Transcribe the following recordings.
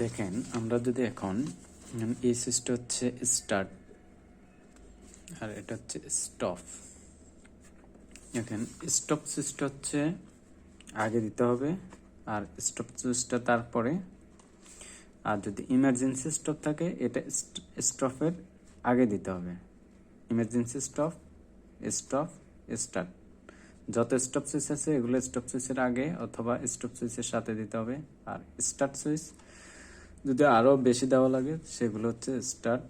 দেখেন আমরা যদি এখন এই সুইচটা হচ্ছে স্টার্ট আর এটা হচ্ছে স্টপ। দেখেন স্টপ সুইচটা হচ্ছে আগে দিতে হবে আর স্টপ সুইচটা তারপরে, আর যদি ইমার্জেন্সি স্টপ থাকে এটা স্টপের আগে দিতে হবে। ইমার্জেন্সি স্টপ, স্টপ, স্টার্ট, যত স্টপ সুইচ আছে এগুলো স্টপ সুইচের আগে অথবা স্টপ সুইচের সাথে দিতে হবে। আর স্টার্ট সুইচ যদি আরও বেশি দেওয়া লাগে সেগুলো হচ্ছে স্টার্ট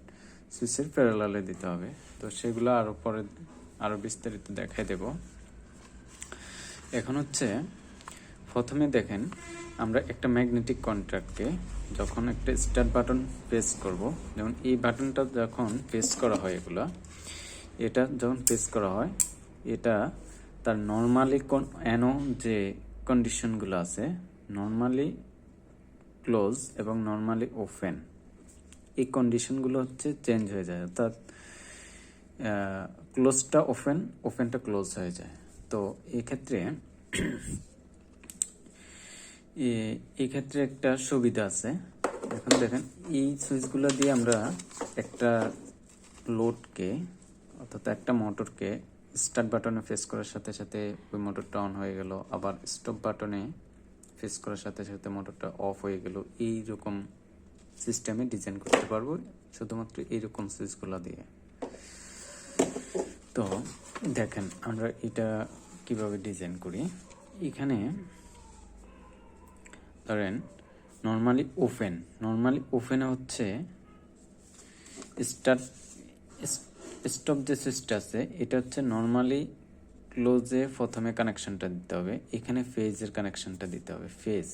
সুইচের প্যারালালে দিতে হবে। তো সেগুলো আরও পরে আরও বিস্তারিত দেখাই দেব। এখন হচ্ছে প্রথমে দেখেন আমরা একটা ম্যাগনেটিক কন্ট্যাক্টকে যখন একটা স্টার্ট বাটন প্রেস করব, যেমন এই বাটনটা যখন প্রেস করা হয় এটা যখন প্রেস করা হয় এটা তার নর্মালি এনো যে কন্ডিশনগুলো আছে, নর্মালি ক্লোজ এবং নর্মালি ওপেন, এই কন্ডিশনগুলো হচ্ছে চেঞ্জ হয়ে যায়, অর্থাৎ ক্লোজটা ওপেন, ওপেনটা ক্লোজ হয়ে যায়। তো এক্ষেত্রে একটা সুবিধা আছে। এখন দেখেন এই সুইচগুলো দিয়ে আমরা একটা লোডকে অর্থাৎ একটা মোটরকে স্টার্ট বাটনে প্রেস করার সাথে সাথে ওই মোটরটা অন হয়ে গেল, আবার স্টপ বাটনে প্রেস করার সাথে সাথে মোটরটা অফ হয়ে গেল, এইরকম সিস্টেমে ডিজাইন করতে পারবো শুধুমাত্র এইরকম সুইচগুলো দিয়ে। তো দেখেন আমরা এটা কিভাবে ডিজাইন করি। এখানে ধরেন নর্মালি ওপেনে হচ্ছে স্টপ যে সুইচটা আছে এটা হচ্ছে নর্মালি ক্লোজে প্রথমে কানেকশনটা দিতে হবে, এখানে ফেজের কানেকশনটা দিতে হবে, ফেজ।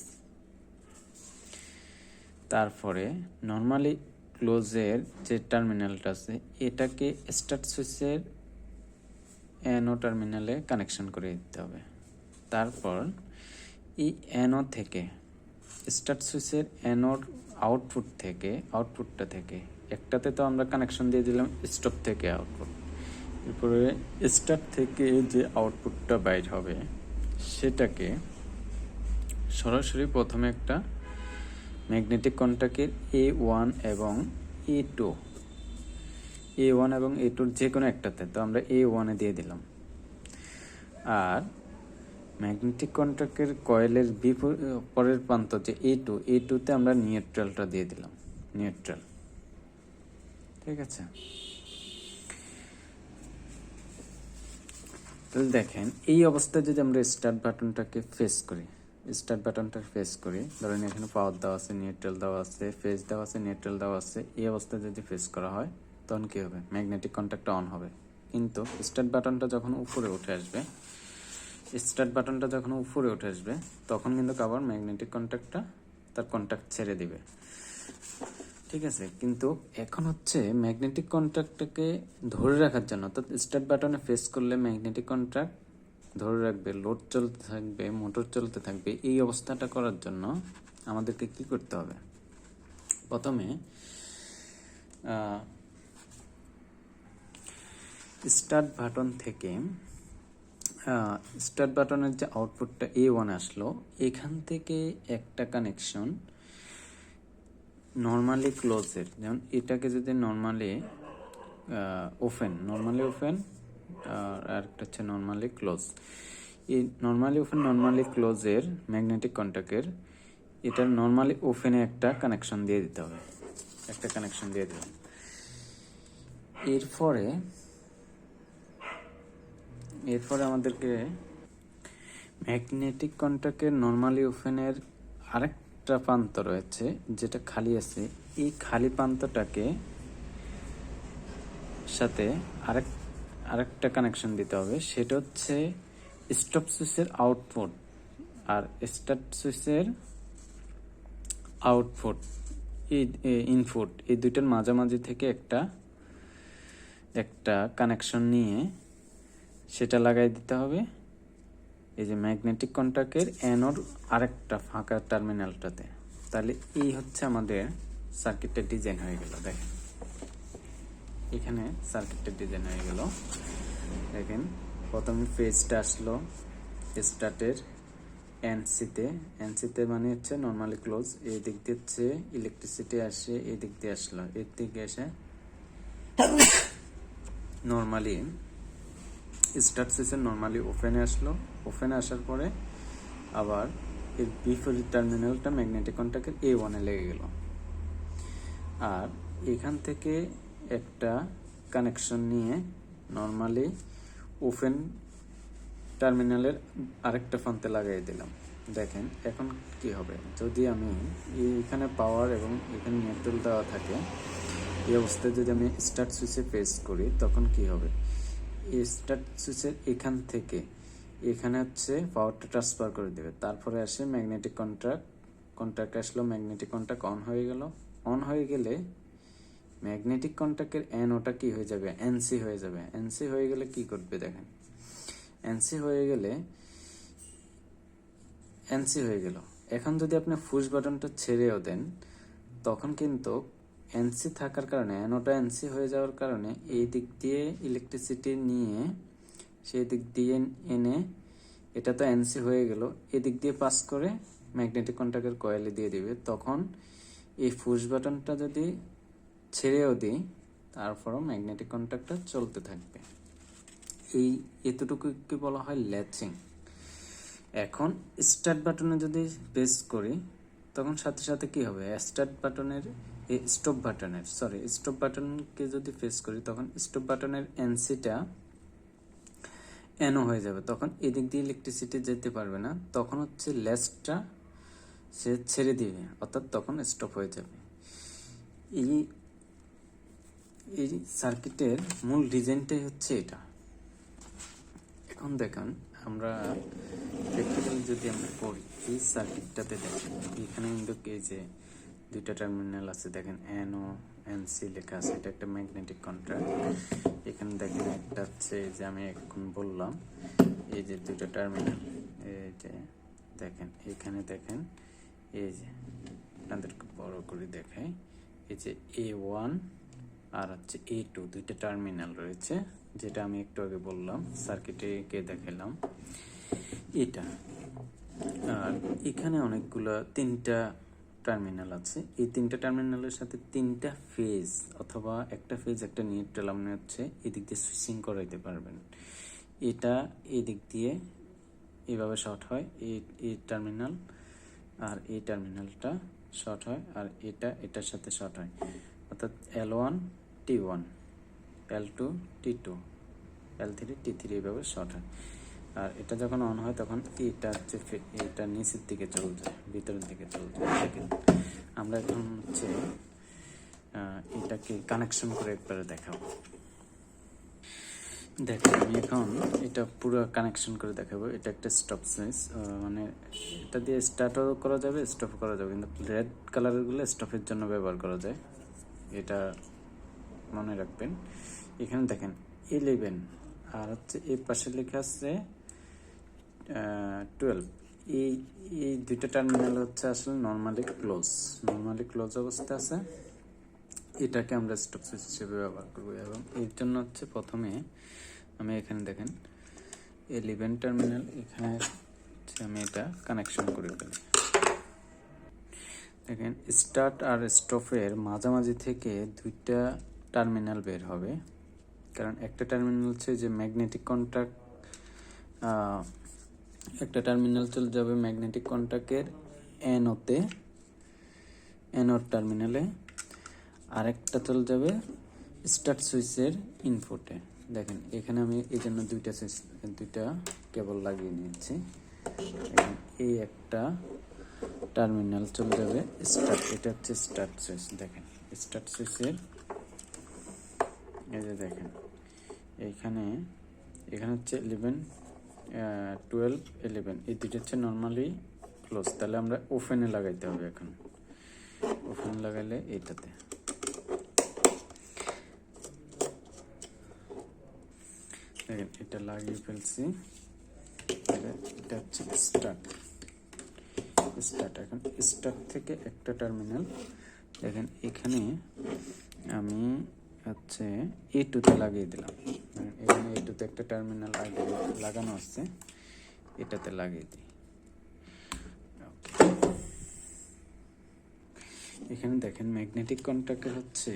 তারপরে নর্মালি ক্লোজের যে টার্মিনালটা আছে এটাকে স্টার্ট সুইচের এনও টার্মিনালে কানেকশন করে দিতে হবে। তারপর এই এনও থেকে স্টার্ট সুইচের এনোর আউটপুটটা থেকে একটাতে তো আমরা কানেকশন দিয়ে দিলাম স্টপ থেকে আউটপুট, এরপরে স্টার্ট থেকে যে আউটপুটটা বাইর হবে সেটাকে সরাসরি প্রথমে একটা ম্যাগনেটিক কন্ট্যাক্টের A1 এবং A2 যে কোনো একটাতে, তো আমরা A1 এ দিয়ে দিলাম। আর ম্যাগনেটিক কন্ট্যাক্টের কয়েলের পরের প্রান্ত যে A2 তে আমরা নিউট্রালটা দিয়ে দিলাম, নিউট্রাল। ঠিক আছে, তাহলে দেখেন এই অবস্থায় যদি আমরা স্টার্ট বাটনটা ফেস করি, ধরেন এখানে পাওয়ার দেওয়া আছে, নিউট্রাল দেওয়া আছে, ফেজ দেওয়া আছে, নিউট্রাল দেওয়া আছে, এই অবস্থায় যদি ফেস করা হয় তখন কি হবে, ম্যাগনেটিক কন্ট্যাক্টটা অন হবে। কিন্তু স্টার্ট বাটনটা যখন উপরে উঠে আসবে তখন কিন্তু আবার ম্যাগনেটিক কন্ট্যাক্টটা তার কন্ট্যাক্ট ছেড়ে দিবে। ঠিক আছে, কিন্তু এখন হচ্ছে ম্যাগনেটিক কন্ট্যাক্টটাকে ধরে রাখার জন্য, অর্থাৎ স্টার্ট বাটনে প্রেস করলে ম্যাগনেটিক কন্ট্যাক্ট ধরে রাখবে, লোড চলতে থাকবে, মোটর চলতে থাকবে, এই অবস্থাটা করার জন্য আমাদেরকে কি করতে হবে, প্রথমে স্টার্ট বাটনের যে আউটপুটটা A1 আসলো এখান থেকে একটা কানেকশন নর্মালি ক্লোজের, যেমন এটাকে যদি নর্মালি ওপেন আর একটা হচ্ছে নর্মালি ক্লোজ, এই নর্মালি ওপেন নর্মালি ক্লোজের ম্যাগনেটিক কন্ট্যাক্টের এটার নর্মালি ওপেনে একটা কানেকশন দিয়ে দিতে হবে, একটা কানেকশন দিয়ে দিলাম। এরপরে আমাদেরকে ম্যাগনেটিক কন্ট্যাক্টের নর্মালি ওপেনের আরেকটা প্রান্ত রয়েছে যেটা খালি আছে, এই খালি প্রান্তটাকে সাথে আরেকটা কানেকশন দিতে হবে, সেটা হচ্ছে স্টপ সুইচের আউটপুট আর স্টার্ট সুইচের ইনপুট, এই দুইটার মাঝামাঝি থেকে একটা কানেকশন নিয়ে সেটা লাগাই দিতে হবে এই যে ম্যাগনেটিক কন্ট্যাক্টের এনোর আরেকটা ফাঁকা টার্মিনালটাতে। তাহলে এই হচ্ছে আমাদের সার্কিটের ডিজাইন হয়ে গেল। দেখেন এখানে সার্কিটের ডিজাইন হয়ে গেল। দেখেন প্রথমে ফেজটা আসলো স্টার্টের, এনসিতে মানে হচ্ছে নর্মালি ক্লোজ, এই দিক দিয়ে হচ্ছে ইলেকট্রিসিটি আসে, এই দিক দিয়ে আসলো, এর দিকে এসে নর্মালি স্টার্ট সুইচের নর্মালি ওপেনে আসলো, ওপেনে আসার পরে আবার এর বিপরীত টার্মিনালটা ম্যাগনেটিক কন্ট্যাক্টের A1 এ লেগে গেল। আর এখান থেকে একটা কানেকশন নিয়ে নর্মালি ওপেন টার্মিনালের আরেকটা প্রান্তে লাগাই দিলাম। দেখেন এখন কি হবে, যদি আমি এখানে পাওয়ার এবং এখানে নিউট্রাল দেওয়া থাকে, এই অবস্থায় যদি আমি স্টার্ট সুইচে প্রেস করি তখন কি হবে, এই স্টার্ট সুইচের এখান থেকে এখানে হচ্ছে পাওয়ারটা ট্রান্সফার করে দেবে, তারপরে আসে ম্যাগনেটিক কন্ট্যাক্ট আসলো, ম্যাগনেটিক কন্ট্যাক্ট অন হয়ে গেল। অন হয়ে গেলে ম্যাগনেটিক কন্ট্যাক্টের ওটা কি হয়ে যাবে, এনসি হয়ে যাবে। এনসি হয়ে গেলে কি করবে দেখেন, এনসি হয়ে গেল। এখন যদি আপনি পুশ বাটনটা ছেড়েও দেন তখন কিন্তু এনসি থাকার কারণে ওটা এনসি হয়ে যাওয়ার কারণে এই দিক দিয়ে ইলেকট্রিসিটি নিয়ে সেই দিক দিয়ে এনে, এটা তো এনসি হয়ে গেল, এদিক দিয়ে পাস করে ম্যাগনেটিক কন্ট্যাক্টের কয়েলে দিয়ে দিবে। তখন এই পুশ বাটনটা যদি ছেড়েও দিই তারপরও ম্যাগনেটিক কন্ট্যাক্টটা চলতে থাকবে। এতটুকুকে বলা হয় ল্যাচিং। এখন স্টার্ট বাটনে যদি প্রেস করি তখন সাথে সাথে কি হবে, স্টার্ট বাটনের স্টপ বাটনকে যদি প্রেস করি তখন স্টপ বাটনের এনসিটা এনও হয়ে যাবে, তখন এদিক দিয়ে ইলেকট্রিসিটি যেতে পারবে না, তখন হচ্ছে ল্যাচটা সে ছেড়ে দিবে, অর্থাৎ তখন স্টপ হয়ে যাবে। এই সার্কিটের মূল ডিজাইনটাই হচ্ছে এটা। এখন দেখেন আমরা প্র্যাকটিক্যালি যদি আমরা করি, এই সার্কিটটাতে দেখেন এখানে কিন্তু এই যে দুইটা টার্মিনাল আছে, দেখেন এনও এনসি লেখা আছে, এটা একটা ম্যাগনেটিক কন্ট্যাক্ট। এখানে দেখেন একটা হচ্ছে যে আমি এখন বললাম এই যে দুইটা টার্মিনাল, এই যে দেখেন এখানে দেখেন এই যে আপনাদেরকে বড় করে দেখাই, এই যে A1 আর হচ্ছে A2 দুইটা টার্মিনাল রয়েছে, যেটা আমি একটু আগে বললাম সার্কিটে কে দেখালাম এটা। আর এখানে অনেকগুলো তিনটা টার্মিনাল আছে, এই তিনটা টার্মিনালের সাথে তিনটা ফেজ অথবা একটা ফেজ একটা নিউট্রাল আপনি হচ্ছে এদিক দিয়ে সুইচিং করাইতে পারবেন। এটা এদিক দিয়ে এভাবে শর্ট হয়, এই টার্মিনাল আর এই টার্মিনালটা শর্ট হয়, আর এটার সাথে শর্ট হয়, অর্থাৎ L1 T1 L2 T2 L3 T3 এইভাবে শর্ট হয়। আর এটা যখন অন হয় তখন এটা হচ্ছে এটা নিচের দিকে চলে যায়, ভিতরের দিকে চলে যায়। দেখেন আমরা এখন হচ্ছে এটাকে কানেকশন করে একবারে দেখাবো। দেখেন আমি এখন এটা পুরো কানেকশন করে দেখাবো। এটা একটা স্টপ সুইচ, মানে এটা দিয়ে স্টার্টও করা যাবে স্টপ করা যাবে, কিন্তু রেড কালারগুলো স্টপের জন্য ব্যবহার করা যায়, এটা মনে রাখবেন। এখানে দেখেন 11 আর হচ্ছে এই পাশে লেখা আছে 12। এই দুইটা টার্মিনাল হচ্ছে আসলে নর্মালি ক্লোজ অবস্থা আছে, এটাকে আমরা স্টপ সুইচ হিসেবে ব্যবহার করব। এবং এর জন্য হচ্ছে প্রথমে আমি এখানে দেখেন 11 টার্মিনাল, এখানে হচ্ছে আমি এটা কানেকশন করে ফেলি। দেখেন স্টার্ট আর স্টপের মাঝামাঝি থেকে দুইটা টার্মিনাল বের হবে, কারণ একটা টার্মিনাল হচ্ছে যে ম্যাগনেটিক কন্ট্যাক্ট, একটা টার্মিনাল চলে যাবে ম্যাগনেটিক কন্ট্যাক্টের এনোর টার্মিনালে, আরেকটা চলে যাবে স্টার্ট সুইচের ইনপুটে। দেখেন এখানে আমি এই জন্য দুইটা কেবল লাগিয়ে নিয়েছি। এই একটা টার্মিনাল চলে যাবে স্টার্ট, এটা হচ্ছে স্টার্ট সুইচ। দেখেন স্টার্ট সুইচের এই যে দেখেন এখানে হচ্ছে 11 12 11, এই দুটো হচ্ছে নর্মালি ক্লোজ, তাহলে আমরা ওপেনে লাগাইতে হবে। এখন ওপেন লাগাইলে এইটাতে দেখেন এটা লাগিয়ে ফেলছি, এটা হচ্ছে স্টার্ট। এখন স্টার্ট থেকে একটা টার্মিনাল দেখেন এখানে আমি হচ্ছে A2 তে লাগিয়ে দিলাম, এখানে A2 তে একটা টার্মিনাল আগে লাগানো আছে, এটাতে লাগিয়ে দিই। এখানে দেখেন ম্যাগনেটিক কন্ট্যাক্টর হচ্ছে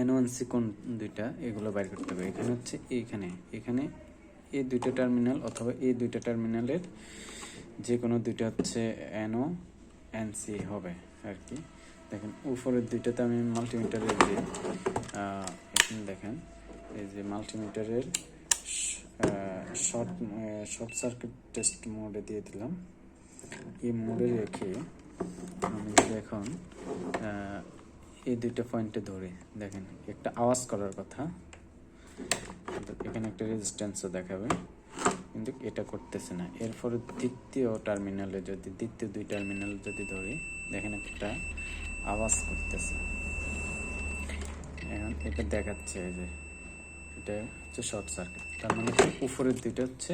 N1C কোন দুইটা এগুলো বাইর করতে হবে। এখানে হচ্ছে এখানে এই দুইটা টার্মিনাল অথবা এই দুইটা টার্মিনালের যে কোনো দুইটা হচ্ছে NO NC হবে আর কি। দেখেন উপরের দুইটাতে আমি মাল্টিমিটারের যে এখানে দেখেন এই যে মাল্টিমিটারের শর্ট সার্কিট টেস্ট মোডে দিয়ে দিলাম। এই মোডে রেখে আমি যদি এখন এই দুইটা পয়েন্টে ধরে দেখেন একটা আওয়াজ করার কথা, এখানে একটা রেজিস্ট্যান্সও দেখাবে, কিন্তু এটা করতেছে না। এরপরে দ্বিতীয় দুই টার্মিনাল যদি ধরি দেখেন একটা আওয়াজ করতেছে। এখন এটা দেখাচ্ছে যে এটা হচ্ছে শর্ট সার্কিট, তার মানে উপরের দুইটা হচ্ছে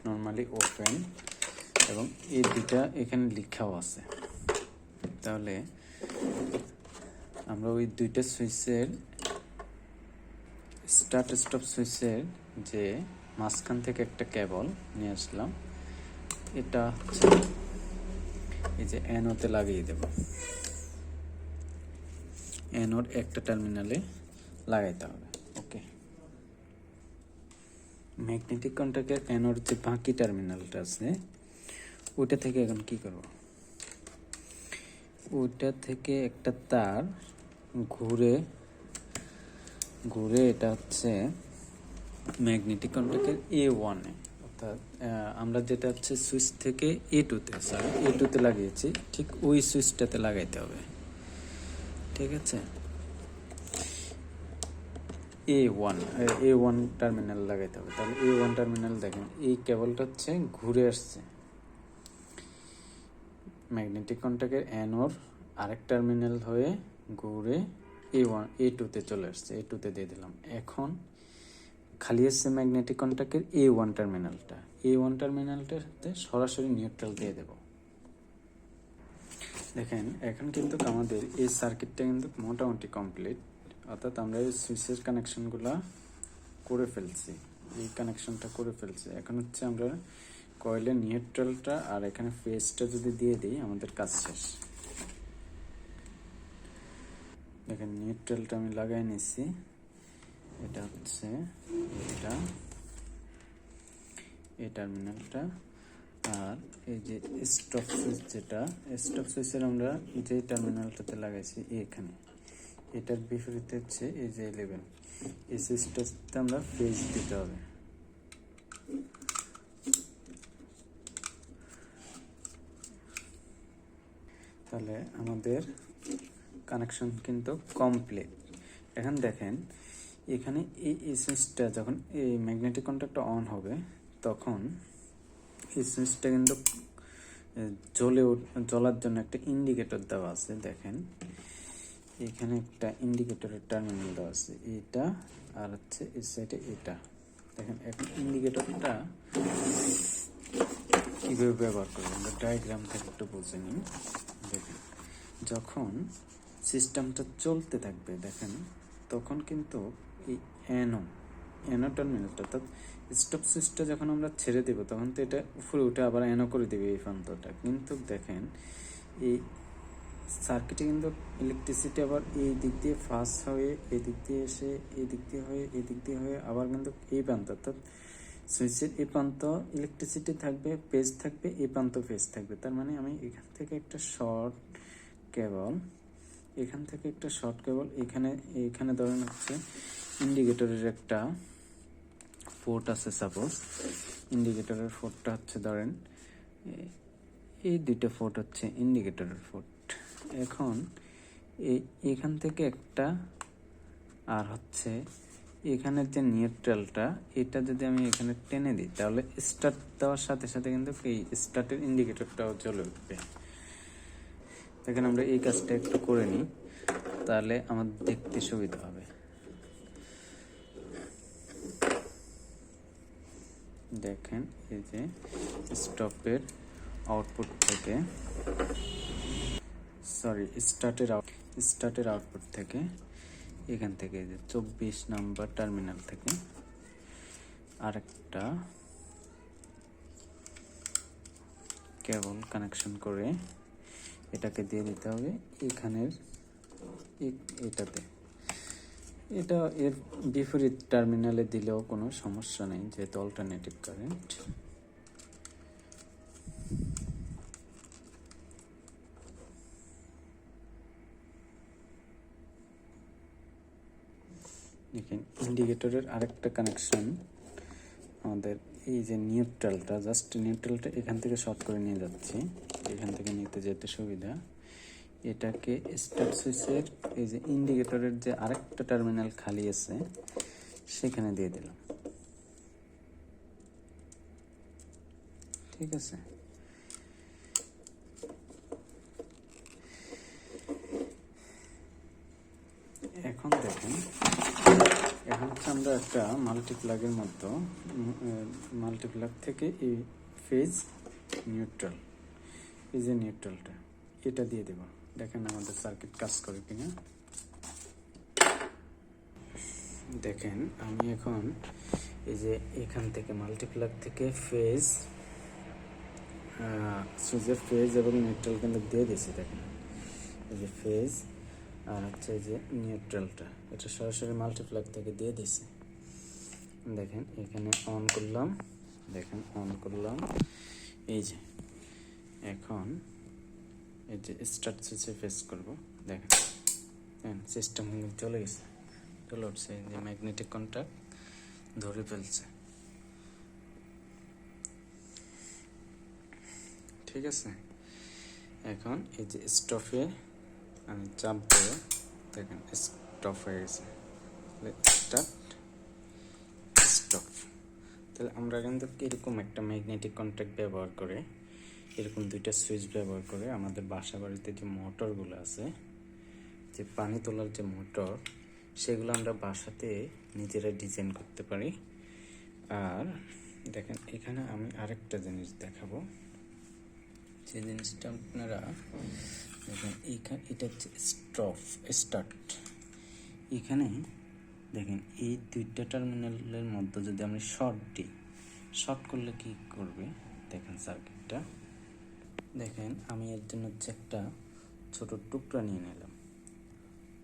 নর্মালি ওপেন এবং এই দুইটা এখানে লেখাও আছে। তাহলে আমরা ওই দুইটা সুইচের স্টার্ট স্টপ সুইচের যে মাঝখান থেকে একটা কেবল নিয়ে আসলাম, এটা হচ্ছে এই যে NO-তে লাগিয়ে দেব। NO-র একটা টার্মিনালে লাগাইতে হবে। ওকে, ম্যাগনেটিক কন্ট্যাক্টের NO-র যে বাকি টার্মিনালটা আছে ওইটা থেকে এখন কি করব, ওইটা থেকে একটা তার ঘুরে এটা হচ্ছে ম্যাগনেটিক কন্ট্যাক্টের A1 এ, অর্থাৎ আমরা যেটা হচ্ছে সুইচ থেকে A2-তে লাগিয়েছি, ঠিক ওই সুইচটাতে লাগাইতে হবে। ঠিক আছে, A1 টার্মিনাল লাগাইতে হবে। তাহলে A1 টার্মিনাল দেখেন এই কেবলটা হচ্ছে ঘুরে আসছে ম্যাগনেটিক কন্ট্যাক্টের NO-র আরেক টার্মিনাল হয়ে ঘুরে A2-তে চলে আসছে, A2-তে দিয়ে দিলাম। এখন খালি আসছে ম্যাগনেটিক কন্ট্যাক্টের A1 টার্মিনালটাতে সরাসরি নিউট্রাল দিয়ে দেব। দেখেন এখন কিন্তু আমাদের এই সার্কিটটা কিন্তু মোটামুটি কমপ্লিট, অর্থাৎ আমরা এই সুইচের কানেকশনগুলো করে ফেলছি, এই কানেকশনটা করে ফেলছি। এখন হচ্ছে আমরা কয়েলের নিউট্রালটা আর এখানে ফেজটা যদি দিয়ে দিই আমাদের কাজ শেষ। দেখেন নিউট্রালটা আমি লাগাই নিছি, এটা হচ্ছে এই টার্মিনালটা, আর এই যে স্টপ সুইচের আমরা যে টার্মিনালটাতে লাগাইছি এখানে, এটার বিপরীতে হচ্ছে এই যে 11, এই সুইচটাতে আমরা ফেজ দিতে হবে। তাহলে আমাদের কানেকশন কিন্তু কমপ্লিট। এখন দেখেন এখানে এই সুইচটা যখন এই ম্যাগনেটিক কন্ট্যাক্টটা অন হবে তখন এই সুইচটা কিন্তু জ্বলার জন্য একটা ইন্ডিকেটর দেওয়া আছে। দেখেন এখানে একটা ইন্ডিকেটরের টার্মিনাল দেওয়া আছে, এটা আর হচ্ছে এই সাইডে এটা। দেখেন এখন ইন্ডিকেটরটা কীভাবে ব্যবহার করবো আমরা ডায়াগ্রাম থেকে একটু বুঝে নিই। দেখেন যখন সিস্টেমটা চলতে থাকবে দেখেন তখন কিন্তু এই NO টার্মিনালটা, অর্থাৎ স্টপ সুইচটা যখন আমরা ছেড়ে দেব তখন তো এটা উপরে উঠে আবার NO করে দেবে এই প্রান্তটা। কিন্তু দেখেন এই সার্কিটে কিন্তু ইলেকট্রিসিটি আবার এই দিক দিয়ে পাস হয়ে এই দিক দিয়ে এসে এই দিক দিয়ে হয়ে আবার কিন্তু এই প্রান্ত, অর্থাৎ সুইচের এই প্রান্ত ইলেকট্রিসিটি থাকবে, পেজ থাকবে, এই প্রান্ত পেজ থাকবে। তার মানে আমি এখান থেকে একটা শর্ট কেবল এখানে ধরেন হচ্ছে ইন্ডিকেটরের একটা পোর্ট আছে, সাপোজ ইন্ডিকেটরের পোর্টটা হচ্ছে ধরেন এই দুইটা পোর্ট হচ্ছে ইন্ডিকেটরের পোর্ট। এখন এখান থেকে একটা আর হচ্ছে এখানের যে নিউট্রালটা, এটা যদি আমি এখানে টেনে দিই তাহলে স্টার্ট দেওয়ার সাথে সাথে কিন্তু এই স্টার্টের ইন্ডিকেটরটাও জ্বলে উঠবে। দেখেন আমরা এই কাজটা একটু করে নিই, তাহলে আমার দেখতে সুবিধা হবে। দেখেন এই যে স্টপের আউটপুট থেকে স্টার্টের আউটপুট থেকে এখান থেকে যে 24 নাম্বার টার্মিনাল থেকে আরেকটা কেবল কানেকশন করে এটাকে দিয়ে দিতে হবে এখানের এটাতে। এটা এর বিপরীত টার্মিনালে দিলেও কোনো সমস্যা নেই, যেহেতু অল্টারনেটিভ কারেন্ট। দেখেন ইন্ডিকেটরের আরেকটা কানেকশন আমাদের এই যে নিউট্রালটা, জাস্ট নিউট্রালটা এখান থেকে শর্ট করে নিয়ে যাচ্ছি, এখান থেকে নিতে যেতে সুবিধা। এটাকে স্টার্ট সুইচের এই যে ইন্ডিকেটরের যে আরেকটা টার্মিনাল খালি আছে সেখানে দিয়ে দিলাম, ঠিক আছে। এখন দেখেন, এখন হচ্ছে আমরা একটা মাল্টিপ্লাগের মতো, মাল্টিপ্লাগ থেকে এই ফেজ নিউট্রাল, এই যে নিউট্রালটা এটা দিয়ে দেব। দেখেন আমাদের সার্কিট কাজ করে কিনা। দেখেন আমি এখন এই যে এখান থেকে মাল্টিপ্লাগ থেকে ফেজ, সুইচের ফেজ এবং নিউট্রাল কিন্তু দিয়ে দিয়েছি। দেখেন এই যে ফেজ আর হচ্ছে যে নিউট্রালটা, এটা সরাসরি মাল্টিপ্লাগ থেকে দিয়ে দিয়েছি। দেখেন এখানে অন করলাম, দেখেন অন করলাম, এই যে এখন এই যে স্টার্ট সুইচে ফেস করব। দেখেন সিস্টেম চলে গেছে, চলে উঠছে, এই যে ম্যাগনেটিক কন্ট্যাক্ট ধরে ফেলছে, ঠিক আছে। এখন এই যে স্টপে আমি চাপ দেবো, দেখেন স্টপ হয়ে গেছে, স্টার্ট স্টপ। তাহলে আমরা কিন্তু এরকম একটা ম্যাগনেটিক কন্ট্যাক্ট ব্যবহার করে, এরকম দুইটা সুইচ ব্যবহার করে আমাদের বাসা বাড়িতে যে মোটরগুলো আছে, যে পানি তোলার যে মোটর, সেগুলো আমরা বাসাতে নিজেরা ডিজাইন করতে পারি। আর দেখেন এখানে আমি আরেকটা জিনিস দেখাবো, যে জিনিসটা আপনারা দেখেন এইখানে, এটা হচ্ছে স্টার্ট। এখানে দেখেন এই দুইটা টার্মিনালের মধ্যে যদি আমরা শর্ট দিই, শর্ট করলে কি করবে দেখেন সার্কিটটা। দেখেন আমি এর জন্য হচ্ছে একটা ছোট টুকরা নিয়ে নিলাম,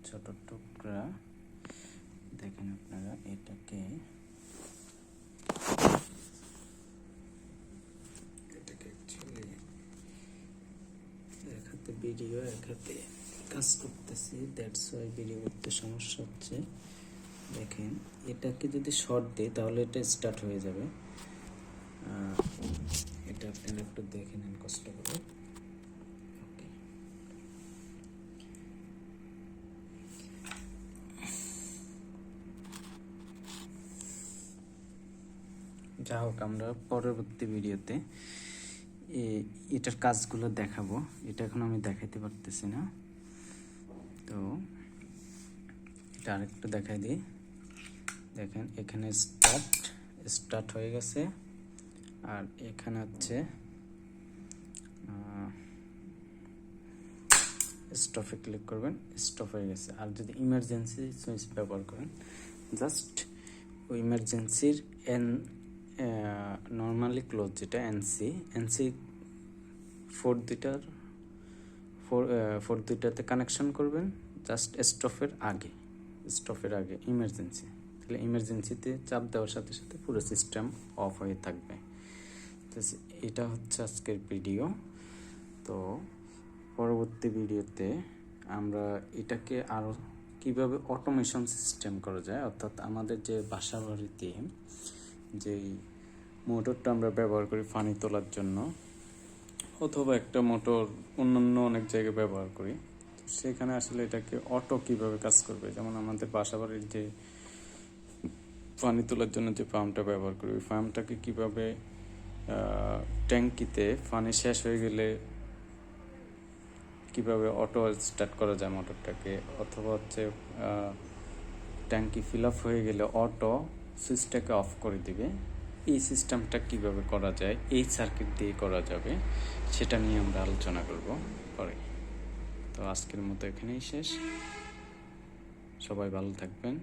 ছোট টুকরা। দেখেন আপনারা এটাকে অ্যাকচুয়ালি এক হাতে ভিডিও এক হাতে কাজ করতেছি, দ্যাটস ওয়াই ভিডিও করতে সমস্যা হচ্ছে। দেখেন এটাকে যদি শর্ট দিই তাহলে এটা স্টার্ট হয়ে যাবে। এটা আপনারা একটু দেখে নেন কষ্ট করে। ওকে, যা হোক আমরা পরবর্তী ভিডিওতে এটার কাজগুলো দেখাবো, এটা এখন আমি দেখাইতে পারতেছি না, তো এটা আরেকটু দেখাই দিই। দেখেন এখানে স্টার্ট হয়ে গেছে, আর এখানে হচ্ছে স্টপে ক্লিক করবেন, স্টপ হয়ে গেছে। আর যদি ইমার্জেন্সি সুইচ ব্যবহার করেন, জাস্ট ওই ইমার্জেন্সির নর্মালি ক্লোজ যেটা এনসি ফোর দুইটাতে কানেকশন করবেন, জাস্ট স্টপের আগে ইমার্জেন্সি। তাহলে ইমার্জেন্সিতে চাপ দেওয়ার সাথে সাথে পুরো সিস্টেম অফ হয়ে থাকবে। তো এটা হচ্ছে আজকের ভিডিও। তো পরবর্তী ভিডিওতে আমরা এটাকে আরও কীভাবে অটোমেশন সিস্টেম করা যায়, অর্থাৎ আমাদের যে বাসা বাড়িতে যেই মোটরটা আমরা ব্যবহার করি পানি তোলার জন্য, অথবা একটা মোটর অন্যান্য অনেক জায়গায় ব্যবহার করি, সেখানে আসলে এটাকে অটো কিভাবে কাজ করবে। যেমন আমাদের বাসা বাড়ির যে পানি তোলার জন্য যে পাম্পটা ব্যবহার করি, ওই পাম্পটাকে কীভাবে ট্যাঙ্কিতে পানি শেষ হয়ে গেলে কিভাবে অটো স্টার্ট করা যায় মোটরটাকে, অথবা হচ্ছে ট্যাঙ্কি ফিল আপ হয়ে গেলে অটো সুইচটাকে অফ করে দিবে, এই সিস্টেমটা কিভাবে করা যায়, এই সার্কিট দিয়ে করা যাবে, সেটা নিয়ে আমরা আলোচনা করব পরে। তো আজকের মতো এখানেই শেষ, সবাই ভালো থাকবেন।